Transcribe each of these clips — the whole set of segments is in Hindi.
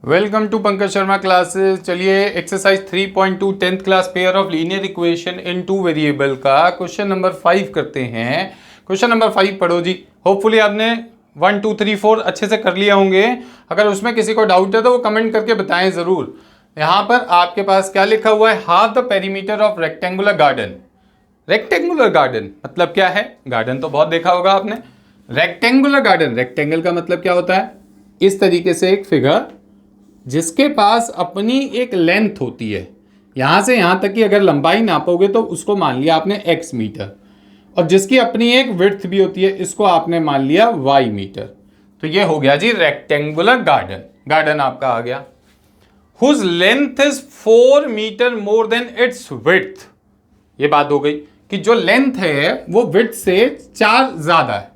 Welcome to Pankaj Sharma classes. चलिए exercise 3.2 10th class pair of linear equation in two variable का क्वेश्चन नंबर 5 करते हैं। क्वेश्चन नंबर 5 पढ़ो जी। होपफुली आपने 1 2 3 4 अच्छे से कर लिया होंगे। अगर उसमें किसी को डाउट है तो वो कमेंट करके बताएं ज़रूर। यहाँ पर आपके पास क्या लिखा हुआ है, half the perimeter of rectangular garden. Rectangular garden मतलब क्या है? गार्डन तो बहुत देखा होगा आपने। रेक्टेंगुलर गार्डन, रेक्टेंगल का मतलब क्या होता है? इस तरीके से एक फिगर जिसके पास अपनी एक लेंथ होती है, यहां से यहां तक की अगर लंबाई नापोगे तो उसको मान लिया आपने x मीटर, और जिसकी अपनी एक विड्थ भी होती है इसको आपने मान लिया y मीटर। तो ये हो गया जी रेक्टेंगुलर गार्डन। गार्डन आपका आ गया। Whose length is 4 metre more than its width. ये बात हो गई कि जो लेंथ है वो विड्थ से 4 ज्यादा है।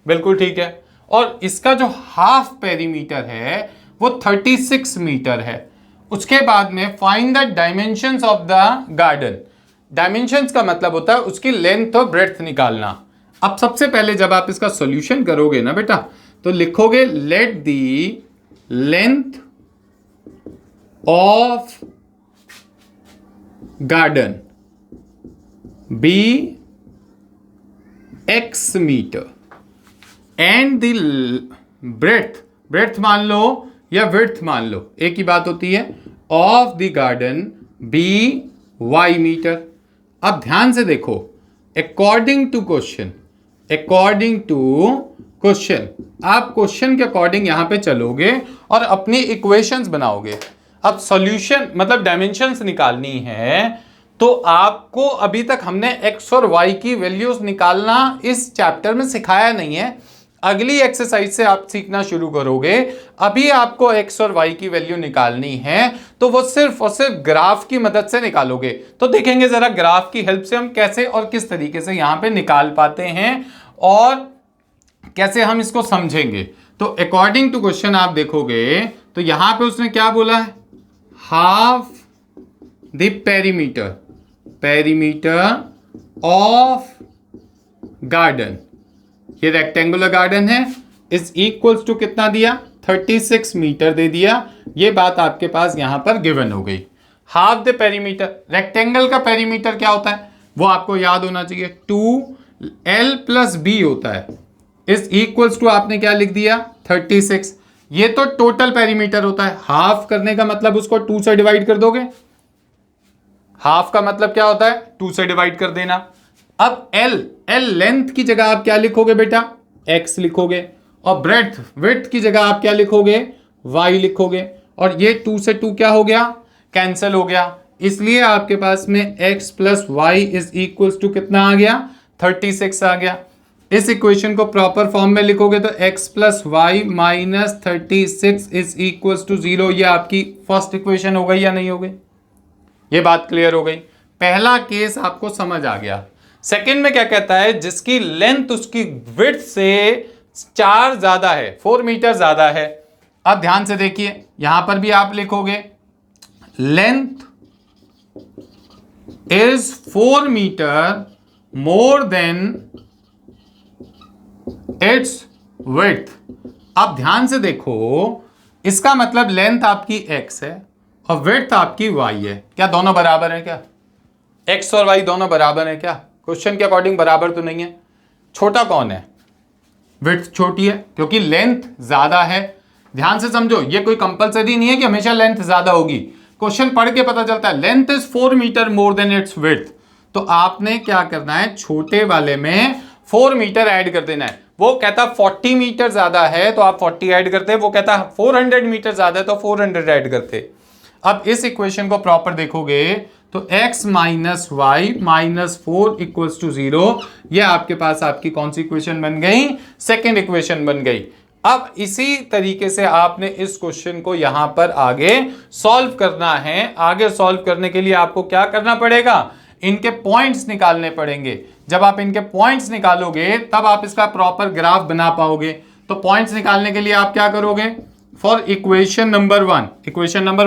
बिल्कुल ठीक है। और इसका जो हाफ पेरीमीटर है वो 36 मीटर है। उसके बाद में find the dimensions of the garden. Dimensions का मतलब होता है उसकी लेंथ और ब्रेड्थ निकालना। अब सबसे पहले जब आप इसका सॉल्यूशन करोगे ना बेटा, तो लिखोगे let the length of garden be x metre and the breadth मान लो या विड्थ मान लो, एक ही बात होती है, of the garden be y metre. अब ध्यान से देखो, अकॉर्डिंग टू क्वेश्चन आप क्वेश्चन के अकॉर्डिंग यहां पे चलोगे और अपनी इक्वेशंस बनाओगे। अब सॉल्यूशन मतलब डायमेंशंस निकालनी है, तो आपको अभी तक हमने x और y की वैल्यूज निकालना इस चैप्टर में सिखाया नहीं है। अगली एक्सरसाइज से आप सीखना शुरू करोगे। अभी आपको x और y की वैल्यू निकालनी है तो वो सिर्फ और सिर्फ ग्राफ की मदद से निकालोगे। तो देखेंगे जरा ग्राफ की हेल्प से हम कैसे और किस तरीके से यहां पे निकाल पाते हैं और कैसे हम इसको समझेंगे। तो अकॉर्डिंग टू क्वेश्चन आप देखोगे तो यहां पे उसने क्या बोला है, half the perimeter of garden. ये रेक्टेंगुलर गार्डन है, इज इक्वल्स टू कितना दिया, 36 मीटर दे दिया। ये बात आपके पास यहां पर गिवन हो गई। हाफ द पेरीमीटर, रेक्टेंगल का पेरीमीटर क्या होता है वो आपको याद होना चाहिए, 2l+b होता है। इज इक्वल्स टू आपने क्या लिख दिया, 36। ये तो टोटल पेरीमीटर होता है। हाफ करने का मतलब उसको 2 से डिवाइड कर दोगे। हाफ का मतलब क्या होता है, 2 से डिवाइड कर देना। अब l लेंथ की जगह आप क्या लिखोगे बेटा, x लिखोगे, और विड्थ की जगह आप क्या लिखोगे, y लिखोगे। और ये 2 से 2 क्या हो गया, कैंसिल हो गया। इसलिए आपके पास में x + y is equals to कितना आ गया, 36 आ गया। इस इक्वेशन को प्रॉपर फॉर्म में लिखोगे तो x + y - 36 is equals to 0। ये आपकी फर्स्ट इक्वेशन हो गई या नहीं हो गई? ये बात क्लियर हो गई। पहला केस आपको समझ आ गया। सेकंड में क्या कहता है, जिसकी लेंथ उसकी विड्थ से 4 ज्यादा है, 4 मीटर ज्यादा है। अब ध्यान से देखिए, यहां पर भी आप लिखोगे length is 4 metre more than its width. अब ध्यान से देखो, इसका मतलब लेंथ आपकी x है और विड्थ आपकी y है। क्या दोनों बराबर है? क्या x और y दोनों बराबर है? क्या क्वेश्चन के अकॉर्डिंग बराबर तो नहीं है। छोटा कौन है? विड्थ छोटी है क्योंकि लेंथ ज्यादा है। ध्यान से समझो, ये कोई कंपलसरी नहीं है कि हमेशा लेंथ ज्यादा होगी। क्वेश्चन पढ़ के पता चलता है length is 4 metre more than its width. तो आपने क्या करना है, छोटे वाले में 4 मीटर ऐड कर देना है। वो कहता 40 मीटर ज्यादा है तो आप 40 ऐड करते, वो कहता 400 मीटर ज्यादा है तो 400 ऐड करते। अब इस इक्वेशन को प्रॉपर देखोगे तो x - y - 4 इक्वल्स टू 0। ये आपके पास आपकी कौन सी इक्वेशन बन गई, सेकेंड इक्वेशन बन गई। अब इसी तरीके से आपने इस क्वेश्चन को यहां पर आगे सॉल्व करना है। आगे सॉल्व करने के लिए आपको क्या करना पड़ेगा, इनके पॉइंट्स निकालने पड़ेंगे। जब आप इनके पॉइंट्स निकालोगे तब आप इसका प्रॉपर ग्राफ बना पाओगे। तो पॉइंट्स निकालने के लिए आप क्या करोगे, फॉर इक्वेशन नंबर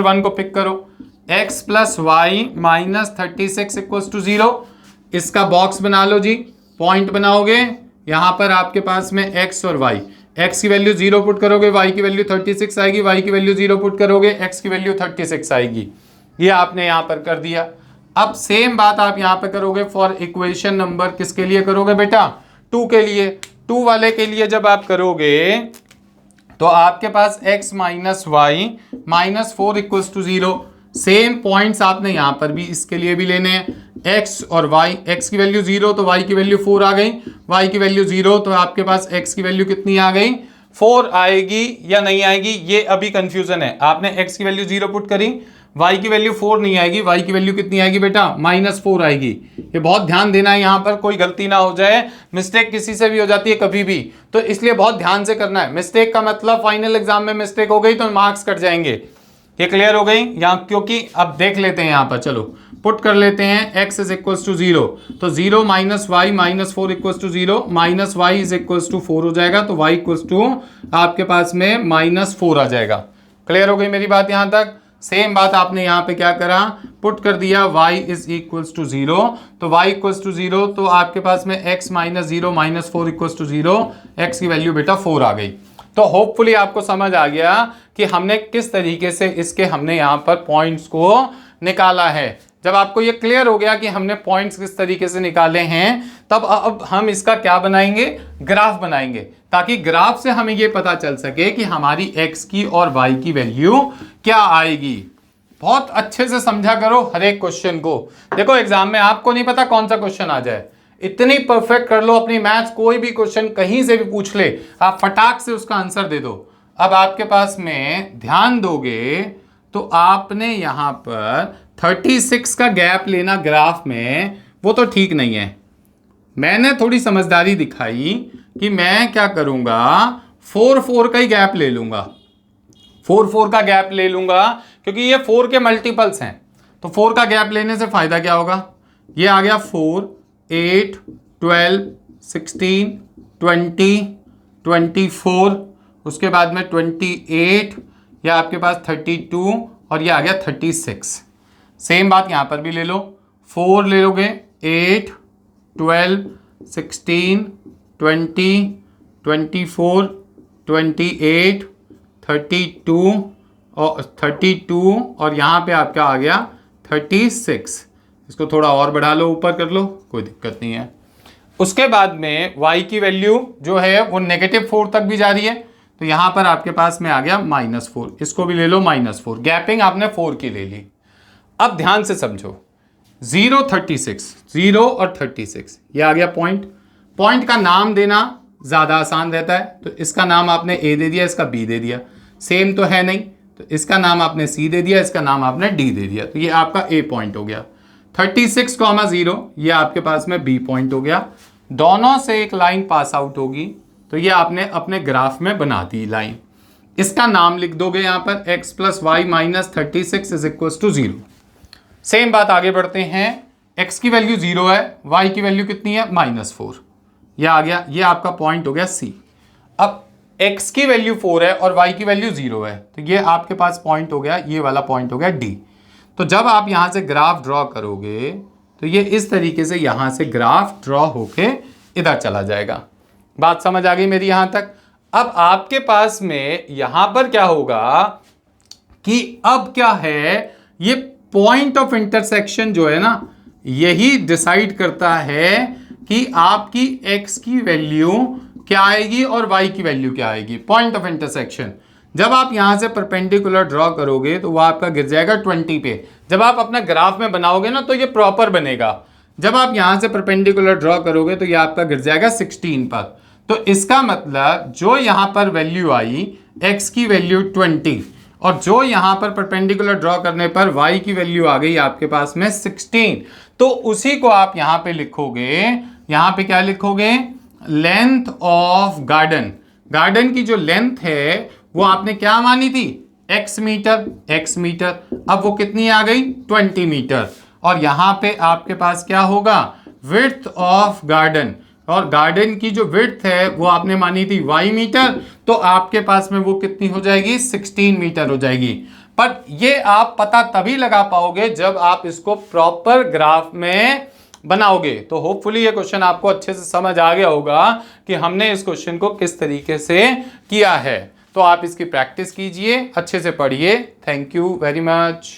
1 को पिक करो, x + y - 36 इक्वल्स टू 0। इसका बॉक्स बना लो जी, पॉइंट बनाओगे, यहां पर आपके पास में x और y, x की वैल्यू 0 पुट करोगे y की वैल्यू 36 आएगी, y की वैल्यू 0 पुट करोगे x की वैल्यू 36 आएगी। ये आपने यहां पर कर दिया। अब सेम बात आप यहां पे करोगे फॉर इक्वेशन नंबर किसके लिए करोगे बेटा, 2 के लिए। 2 वाले के लिए जब आप करोगे तो आपके पास x minus y minus 4 equals to 0। Same points आपने यहां पर भी इसके लिए भी लेने हैं, x और y। x की वैल्यू 0 तो y की वैल्यू 4 आ गई, y की वैल्यू 0 तो आपके पास x की वैल्यू कितनी आ गई, 4 आएगी या नहीं आएगी, ये अभी कंफ्यूजन है। आपने x की वैल्यू 0 पुट करी, y की वैल्यू 4 नहीं आएगी, y की वैल्यू कितनी आएगी बेटा, -4 आएगी। ये बहुत ध्यान देना है, यहाँ पर कोई गलती ना हो जाए, मिस्टेक किसी से भी हो जाती है कभी भी, तो इसलिए बहुत ध्यान से करना है। मिस्टेक का मतलब फाइनल एग्जाम में मिस्टेक हो गई तो मार्क्स कट जाएंगे। ये क्लियर हो गई यहाँ, क्योंकि अब देख लेते हैं यहाँ पर, चलो पुट कर लेते हैं x इज इक्वल्स टू 0, तो 0 minus y minus 4 equals to 0, minus y is equals to 4 हो जाएगा, तो y इक्वल्स टू आपके पास में -4 आ जाएगा। क्लियर हो गई मेरी बात यहाँ तक। सेम बात आपने यहाँ पे क्या करा, पुट कर दिया y इज इक्वल्स टू 0, तो y इक्वल्स टू 0 तो आपके पास में x minus 0 minus 4 equals to 0, x की वैल्यू बेटा 4 आ गई। तो होपफुली आपको समझ आ गया कि हमने किस तरीके से इसके हमने यहाँ पर पॉइंट्स को निकाला है। जब आपको ये क्लियर हो गया कि हमने पॉइंट्स किस तरीके से निकाले हैं, तब अब हम इसका क्या बनाएंगे, ग्राफ बनाएंगे, ताकि ग्राफ से हमें ये पता चल सके कि हमारी x की और y की वैल्यू क्या आएगी। बहुत अच्छे से समझा करो हर एक क्वेश्चन को। देखो एग्जाम में आपको नहीं पता कौन सा क्वेश्चन आ जाए, इतनी परफेक्ट कर लो अपनी मैथ्स, कोई भी क्वेश्चन कहीं से भी पूछ ले आप फटाक से उसका आंसर दे दो। अब आपके पास में ध्यान दोगे तो आपने यहां पर 36 का गैप लेना ग्राफ में, वो तो ठीक नहीं है। मैंने थोड़ी समझदारी दिखाई कि मैं क्या करूंगा, 4 का ही गैप ले लूंगा, 4 का गैप ले लूंगा, क्योंकि ये 4 के मल्टीपल्स हैं। तो 4 का गैप लेने से फायदा क्या होगा, ये आ गया 4, 8, 12, 16, 20, 24, उसके बाद में 28, या आपके पास 32, और ये आ गया 36। सेम बात यहाँ पर भी ले लो, 4 ले लोगे, 8, 12, 16, 20, 24, 28, 32 और यहाँ पे आपका आ गया 36। इसको थोड़ा और बढ़ा लो, ऊपर कर लो, कोई दिक्कत नहीं है। उसके बाद में y की वैल्यू जो है वो -4 तक भी जा रही है, तो यहां पर आपके पास में आ गया -4, इसको भी ले लो -4, गैपिंग आपने 4 की ले ली। अब ध्यान से समझो, 0, 36, 0 और 36 ये आ गया पॉइंट। पॉइंट का नाम देना ज़्यादा आसान रहता है, तो इसका नाम आपने A दे दिया, इसका B दे दिया, सेम तो है नहीं, तो इसका नाम आपने C दे दिया, इसका नाम आपने D दे दिया, तो ये आपका A पॉइंट हो गया। 36,0 ये आपके पास में B पॉइंट हो गया। दोनों से एक लाइन पास आउट होगी, तो ये आपने अपने ग्राफ में बना दी लाइन। इसका नाम लिख दोगे यहाँ पर x plus y minus 36 is equal to 0। Same बात आगे बढ़ते हैं, x की वैल्यू 0 है, y की वैल्यू कितनी है, -4, ये आ गया, ये आपका पॉइंट हो गया C। अब x की वैल्यू 4 है और y की वैल्यू 0 है, तो ये आपके पास पॉइंट हो गया, ये वाला पॉइंट हो गया D। तो जब आप यहाँ से ग्राफ ड्रॉ करोगे तो ये इस तरीके से यहाँ से ग्राफ ड्रॉ होके इधर चला जाएगा। बात समझ आ गई मेरी यहाँ तक। अब आपके पास में यहाँ पर क्या होगा कि अब क्या है, ये पॉइंट ऑफ इंटरसेक्शन जो है ना, यही डिसाइड करता है कि आपकी x की वैल्यू क्या आएगी और y की वैल्यू क्या आएगी। पॉइंट ऑफ इंटरसेक्शन जब आप यहां से परपेंडिकुलर ड्रॉ करोगे तो वो आपका गिर जाएगा 20 पे। जब आप अपना ग्राफ में बनाओगे ना तो ये प्रॉपर बनेगा। जब आप यहां से परपेंडिकुलर ड्रॉ करोगे तो ये आपका गिर जाएगा 16 पर। तो इसका मतलब जो यहां पर वैल्यू आई x की वैल्यू 20 और जो यहां पर परपेंडिकुलर ड्रॉ करने पर y की वैल्यू आ गई आपके पास में 16, तो उसी को आप यहां पे लिखोगे, यहां पे क्या लिखोगे, लेंथ ऑफ गार्डन। गार्डन की जो लेंथ है वो आपने क्या मानी थी, x मीटर, अब वो कितनी आ गई 20 मीटर। और यहां पे आपके पास क्या होगा, विड्थ ऑफ गार्डन, और गार्डन की जो विड्थ है वो आपने मानी थी y मीटर, तो आपके पास में वो कितनी हो जाएगी 16 मीटर हो जाएगी। पर ये आप पता तभी लगा पाओगे जब आप इसको प्रॉपर ग्राफ में बनाओगे तो होपफुली ये क्वेश्चन आपको अच्छे से समझ आ गया होगा कि हमने इस क्वेश्चन को किस तरीके से किया है। तो आप इसकी प्रैक्टिस कीजिए, अच्छे से पढ़िए। Thank you very much.